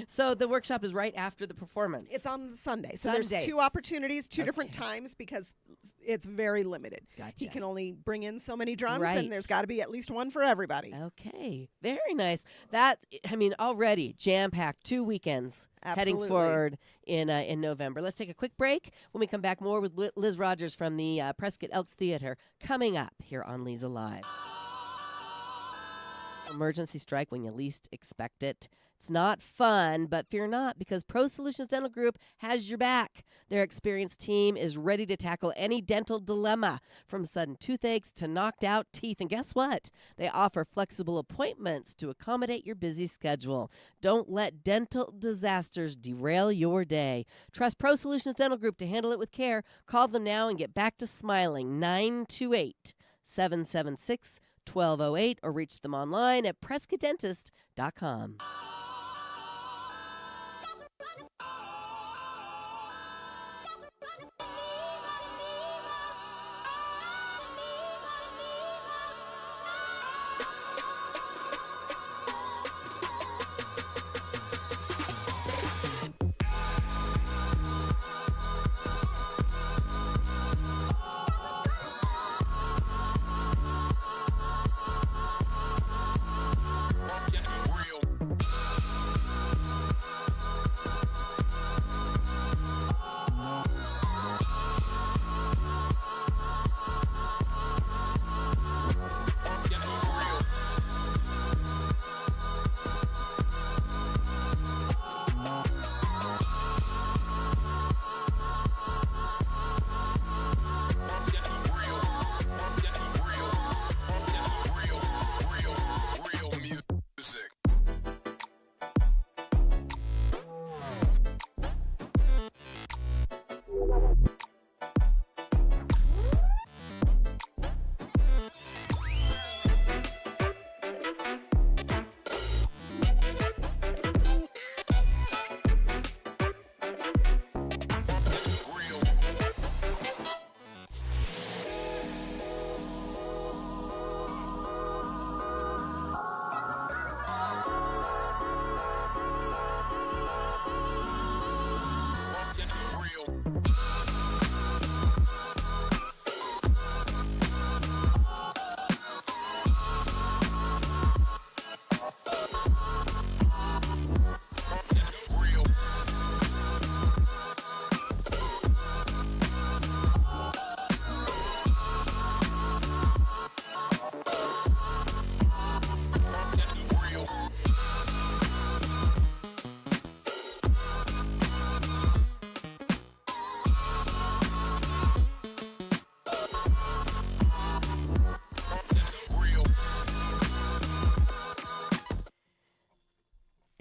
So the workshop is right after the performance. It's on Sunday. So there's Sundays. 2 opportunities, 2 different Okay. times because it's very limited. Gotcha. He can only bring in so many drums, Right. and there's got to be at least one for everybody. Okay, very nice. Already jam-packed 2 weekends Absolutely. heading forward in November. Let's take a quick break. When we come back, more with Liz Rogers from the Prescott Elks Theater coming up here on Leza Live. Emergency strike when you least expect it. It's not fun, but fear not, because Pro Solutions Dental Group has your back. Their experienced team is ready to tackle any dental dilemma, from sudden toothaches to knocked out teeth. And guess what? They offer flexible appointments to accommodate your busy schedule. Don't let dental disasters derail your day. Trust Pro Solutions Dental Group to handle it with care. Call them now and get back to smiling. 928-776-1208 or reach them online at prescottdentist.com.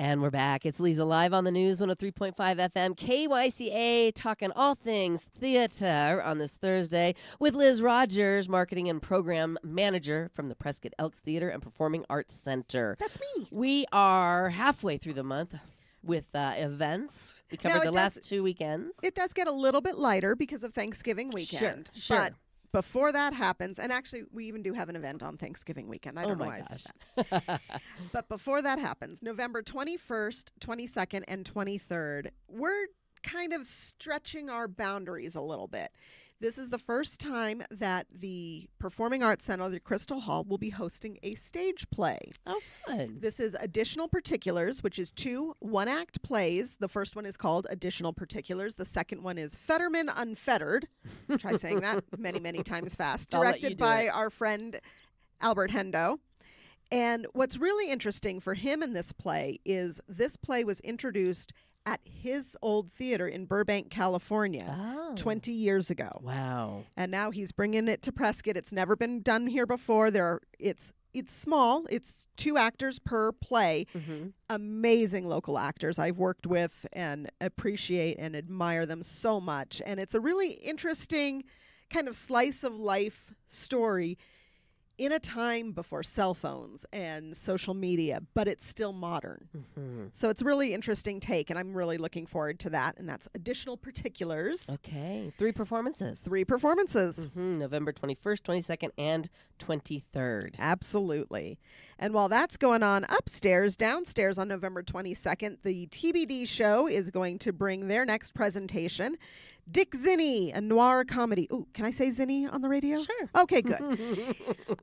And we're back. It's Leza Live on the News, 103.5 FM, KYCA, talking all things theater on this Thursday with Liz Rogers, Marketing and Program Manager from the Prescott Elks Theater and Performing Arts Center. That's me. We are halfway through the month with events. We covered the last 2 weekends. It does get a little bit lighter because of Thanksgiving weekend. Sure. But before that happens, and actually we even do have an event on Thanksgiving weekend. I don't know why I said that. But before that happens, November 21st, 22nd, and 23rd, we're kind of stretching our boundaries a little bit. This is the first time that the Performing Arts Center, the Crystal Hall, will be hosting a stage play. Oh, fun. This is Additional Particulars, which is 2 one-act plays. The first one is called Additional Particulars. The second one is Fetterman Unfettered. Try saying that many, many times fast. Directed by our friend Albert Hendo. And what's really interesting for him in this play is this play was introduced at his old theater in Burbank, California, 20 years ago. Wow. And now he's bringing it to Prescott. It's never been done here before. It's small. It's 2 actors per play. Amazing local actors I've worked with and appreciate and admire them so much. And it's a really interesting kind of slice of life story in a time before cell phones and social media, but it's still modern. So it's a really interesting take, and I'm really looking forward to that. And that's Additional Particulars. Okay. 3 performances. 3 performances. November 21st, 22nd, and 23rd. Absolutely. And while that's going on downstairs on November 22nd, the TBD show is going to bring their next presentation, Dick Zinni, a noir comedy. Ooh, can I say Zinni on the radio? Sure. Okay, good.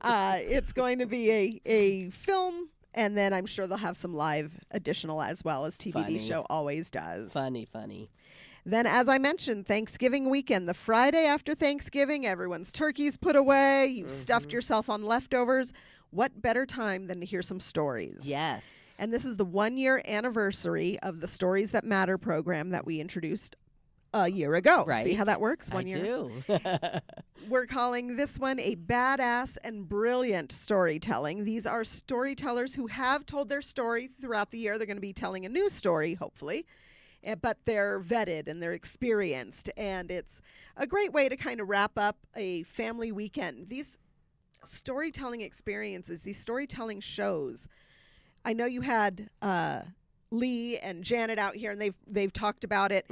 It's going to be a film, and then I'm sure they'll have some live additional as well, as TBD show always does. Funny. Then, as I mentioned, Thanksgiving weekend, the Friday after Thanksgiving, everyone's turkey's put away, you've stuffed yourself on leftovers. What better time than to hear some stories? Yes. And this is the 1-year anniversary of the Stories That Matter program that we introduced a year ago. Right. See how that works? 1 I year. do. We're calling this one a badass and brilliant storytelling. These are storytellers who have told their story throughout the year. They're going to be telling a new story, hopefully. But they're vetted and they're experienced. And it's a great way to kind of wrap up a family weekend. These storytelling experiences, these storytelling shows. I know you had Lee and Janet out here, and they've talked about it.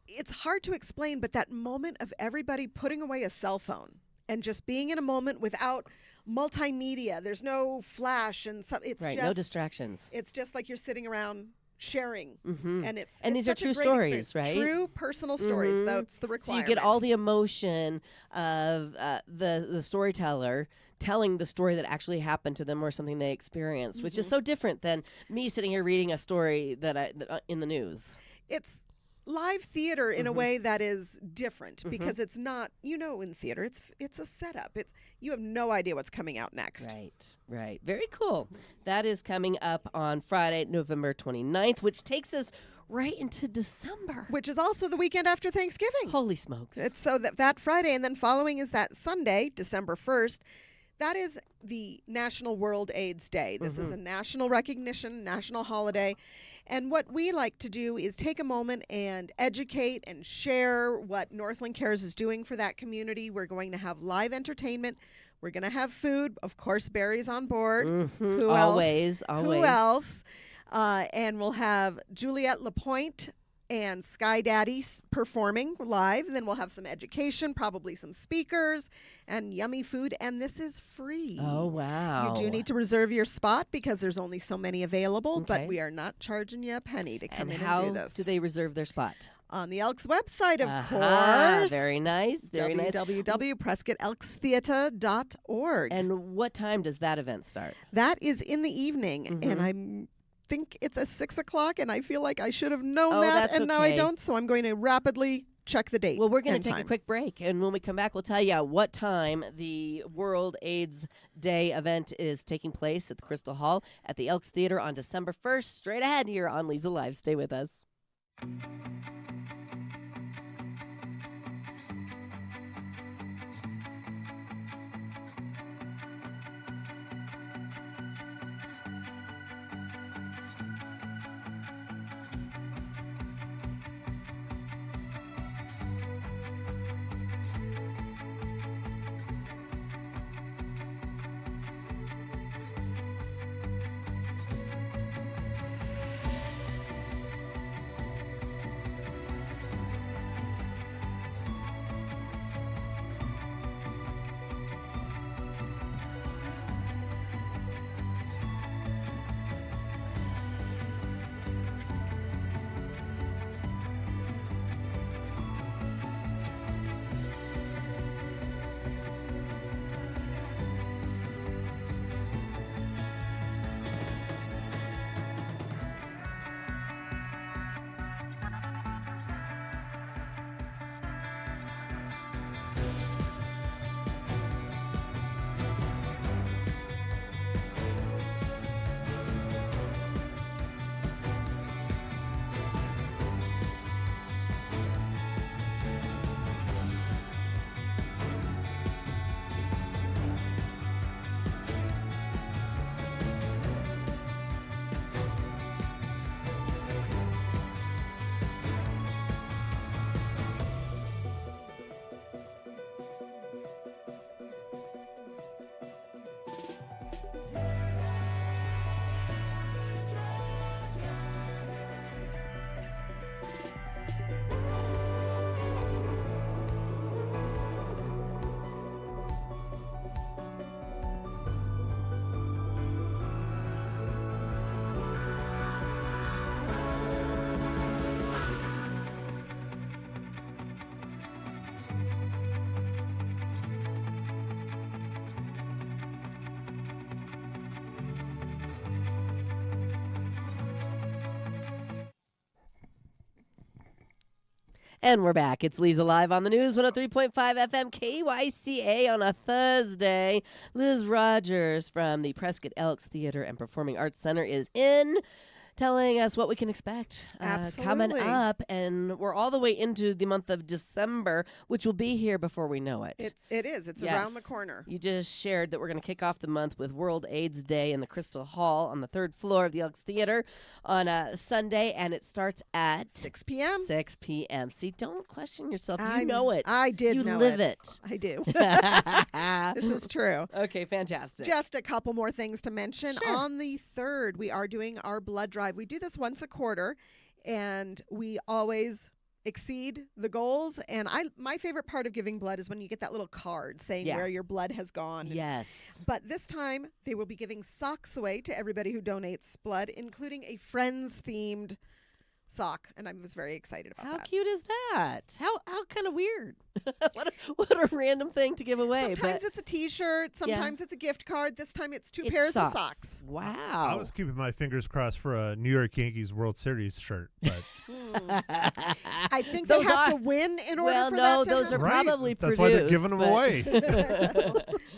It's hard to explain, but that moment of everybody putting away a cell phone and just being in a moment without multimedia. There's no flash and stuff. It's right, just no distractions. It's just like you're sitting around sharing, and it's these are such a true great stories, experience. right? True personal stories. That's the requirement. So you get all the emotion of the storyteller telling the story that actually happened to them or something they experienced, which is so different than me sitting here reading a story that in the news. It's live theater in a way that is different because it's not, in theater, it's a setup. You have no idea what's coming out next. Right. Very cool. That is coming up on Friday, November 29th, which takes us right into December. Which is also the weekend after Thanksgiving. Holy smokes. It's so that Friday, and then following is that Sunday, December 1st. That is the National World AIDS Day. This is a national recognition, national holiday. And what we like to do is take a moment and educate and share what Northland Cares is doing for that community. We're going to have live entertainment. We're going to have food. Of course, Barry's on board. Who Always. Who else? And we'll have Juliette Lapointe and Sky Daddy performing live. Then we'll have some education, probably some speakers, and yummy food. And this is free. Oh, wow. You do need to reserve your spot because there's only so many available, Okay. but we are not charging you a penny to come And in how and do this. do they reserve their spot? On the Elks website, of Aha, course. very nice. Very nice. www.prescottelkstheater.org. And what time does that event start? That is in the evening, and I think it's at 6 o'clock, and I feel like I should have known that, that's and now I okay. don't, so I'm going to rapidly check the date. Well, we're going and to take a time. quick break, and when we come back, we'll tell you what time the World AIDS Day event is taking place at the Crystal Hall at the Elks Theater on December 1st. Straight ahead here on Leza Live. Stay with us. And we're back. It's Leza Live on the News, 103.5 FM KYCA on a Thursday. Liz Rogers from the Prescott Elks Theater and Performing Arts Center is in, telling us what we can expect coming Absolutely. up. And we're all the way into the month of December, which will be here before we know it. It is. It's Yes. around the corner. You just shared that we're going to kick off the month with World AIDS Day in the Crystal Hall on the third floor of the Elks Theater on a Sunday, and it starts at 6 p.m. 6 p.m. See, don't question yourself. You I know it. I did You know live it. it. I do. This is true. Okay, fantastic. Just a couple more things to mention. Sure. On the 3rd, we are doing our blood drive. We do this once a quarter, and we always exceed the goals. And my favorite part of giving blood is when you get that little card saying Yeah. where your blood has gone. Yes. But this time, they will be giving socks away to everybody who donates blood, including a Friends-themed sock. And I was very excited about How that. cute is that? How kind of weird. what a random thing to give away. Sometimes but it's a T-shirt. Sometimes it's a gift card. This time it's two it's pairs of socks. Wow. I was keeping my fingers crossed for a New York Yankees World Series shirt, but I think Those they have are- to win in order well, for no, that to those are happen. probably that's why they're produced, giving them but- away.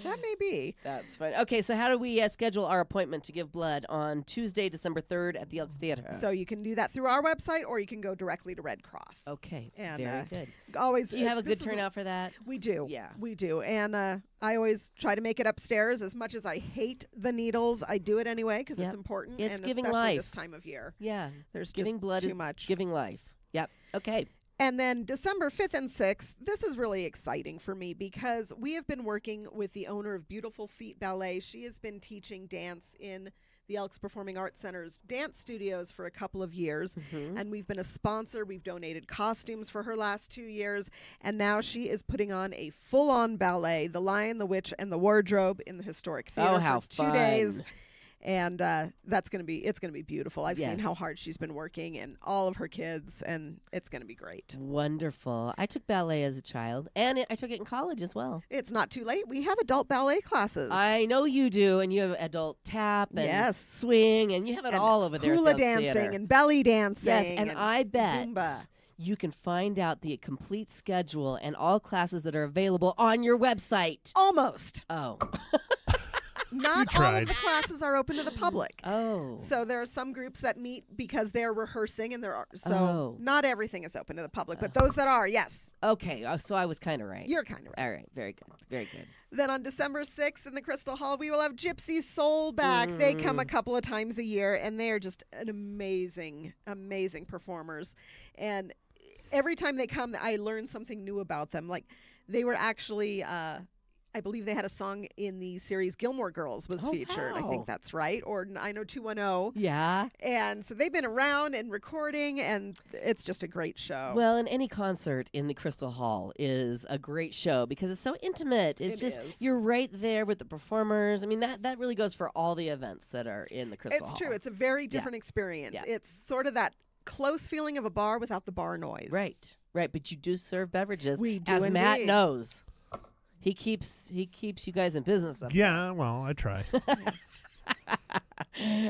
That may be. That's fine. Okay, so how do we schedule our appointment to give blood on Tuesday, December 3rd at the Elks Theater? So you can do that through our website, or you can go directly to Red Cross. Okay, And, very good. Always. Do you have a this good is- turnout for that? We do. Yeah. We do. And I always try to make it upstairs. As much as I hate the needles, I do it anyway because Yep. it's important. It's and giving especially this life. time of year. Yeah. There's Giving just blood too is much. giving life. Yep. Okay. And then December 5th and 6th, this is really exciting for me because we have been working with the owner of Beautiful Feet Ballet. She has been teaching dance in the Elks Performing Arts Center's dance studios for a couple of years. Mhm. And we've been a sponsor. We've donated costumes for her last 2 years. And now she is putting on a full-on ballet, The Lion, the Witch, and the Wardrobe in the Historic Theater Oh, how for 2 days. fun. And it's going to be beautiful. I've seen Yes. how hard she's been working and all of her kids, and it's going to be great. Wonderful. I took ballet as a child, and I took it in college as well. It's not too late. We have adult ballet classes. I know you do, and you have adult tap and Yes. swing, and you have it And all over there. at hula the Elks dancing Theater. and belly dancing. Yes, and I bet Zumba. you can find out the complete schedule and all classes that are available on your website. Almost. Oh. Not all tried. of the classes are open to the public. Oh. So there are some groups that meet because they're rehearsing, and Oh. not everything is open to the public, but those that are, yes, Okay. So I was kind of right. you're kind of right. All right. Very good. Very good. Then on December 6th in the Crystal Hall, we will have Gypsy Soul back. They come a couple of times a year, and they are just an amazing, amazing performers. And every time they come, I learn something new about them. Like they were actually, I believe they had a song in the series Gilmore Girls was Oh, featured. I wow. think that's right. Or 90210. Yeah. And so they've been around and recording, and it's just a great show. Well, and any concert in the Crystal Hall is a great show because it's so intimate. It's It just is. you're right there with the performers. I mean, that really goes for all the events that are in the Crystal It's Hall. true. It's a very different experience. Yeah. It's sort of that close feeling of a bar without the bar noise. Right. Right. But you do serve beverages, We do as Matt indeed. knows. He keeps you guys in business up Yeah, well, I try.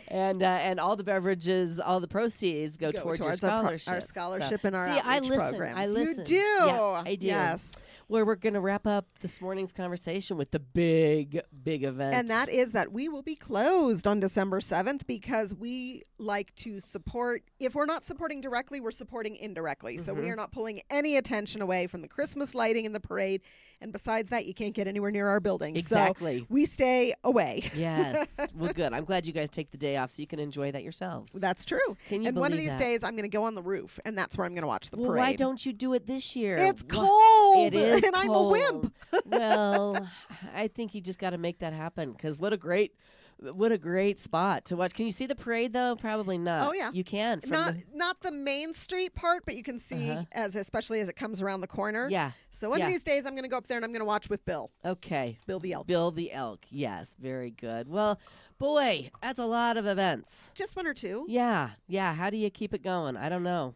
and all the beverages, all the proceeds go towards your scholarship. our scholarship and our See, I outreach listen. programs. I listen. You do. Yeah, I do. Yes. Where we're going to wrap up this morning's conversation with the big event. And that is that we will be closed on December 7th because we like to support. If we're not supporting directly, we're supporting indirectly. So Mm-hmm. we are not pulling any attention away from the Christmas lighting and the parade. And besides that, you can't get anywhere near our buildings. Exactly. So we stay away. Yes. Well, good. I'm glad you guys take the day off so you can enjoy that yourselves. That's true. Can you and one of believe these that? days, I'm going to go on the roof, and that's where I'm going to watch the Well, parade. why don't you do it this year? It's Wha- cold. It is and I'm a cold. wimp. Well, I think you just got to make that happen because what a great spot to watch. Can you see the parade though? Probably not. Oh, yeah. You can. From Not the main street part, but you can see especially as it comes around the corner. Yeah. So one Yeah. of these days, I'm going to go up there and I'm going to watch with Bill. Okay. Bill the elk. Bill the elk. Yes. Very good. Well, boy, that's a lot of events. Just one or two. Yeah. Yeah. How do you keep it going? I don't know.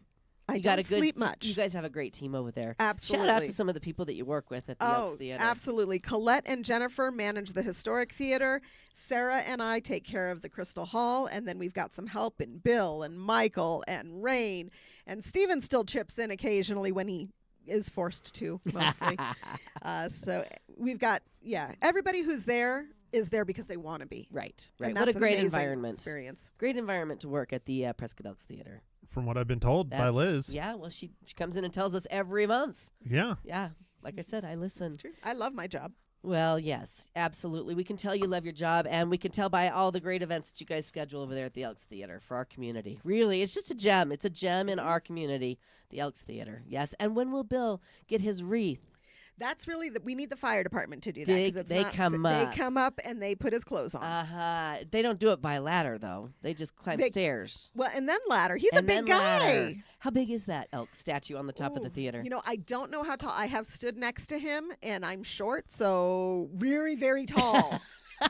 I You don't got a good, sleep much. You guys have a great team over there. Absolutely. Shout out to some of the people that you work with at the Elks Theater. Absolutely. Colette and Jennifer manage the Historic Theater. Sarah and I take care of the Crystal Hall. And then we've got some help in Bill and Michael and Rain. And Steven still chips in occasionally when he is forced to, mostly. So we've got, everybody who's there is there because they want to be. Right. And What a that's an great amazing environment. experience. Great environment to work at the Prescott Elks Theater. From what I've been told by Liz. Yeah, well, she comes in and tells us every month. Yeah. Yeah, like I said, I listen. It's true. I love my job. Well, yes, absolutely. We can tell you love your job, and we can tell by all the great events that you guys schedule over there at the Elks Theater for our community. Really, it's just a gem. It's a gem in our community, the Elks Theater. Yes, and when will Bill get his wreath? That's really we need the fire department to do that. 'Cause it's They not come They up. come up and they put his clothes on. They don't do it by ladder, though. They just climb stairs. Well, and then ladder. He's And a big then guy. ladder. How big is that elk statue on the top of the Ooh, theater? You know, I don't know how tall. I have stood next to him, and I'm short, so very, very tall. I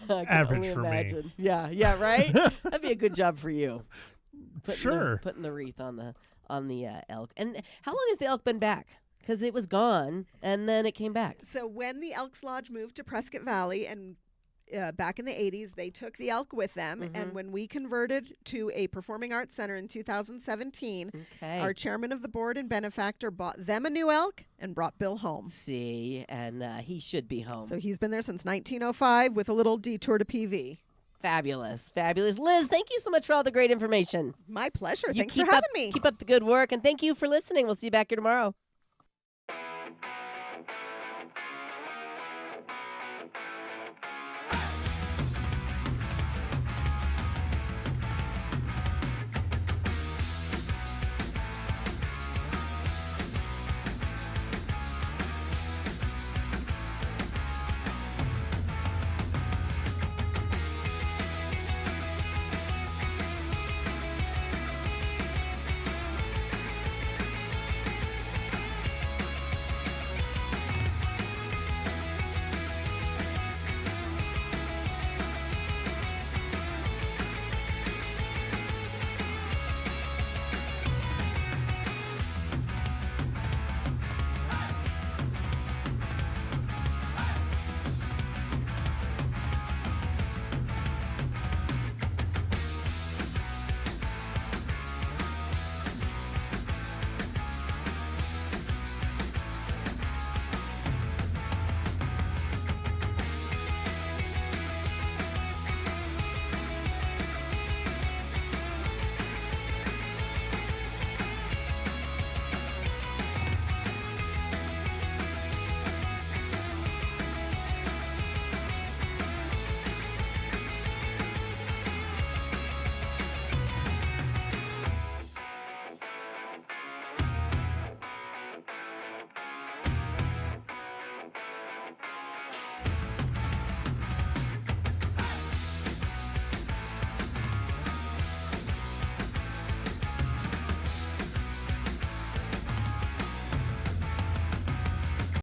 can Average only for me. imagine. Yeah, right? That'd be a good job for you. Sure. Putting the wreath on the elk. And how long has the elk been back? Because it was gone, and then it came back. So when the Elks Lodge moved to Prescott Valley, and back in the 80s, they took the elk with them. Mm-hmm. And when we converted to a performing arts center in 2017, Okay. our chairman of the board and benefactor bought them a new elk and brought Bill home. See, and he should be home. So he's been there since 1905 with a little detour to PV. Fabulous. Liz, thank you so much for all the great information. My pleasure. You Thanks for keep having up, me. Keep up the good work, and thank you for listening. We'll see you back here tomorrow.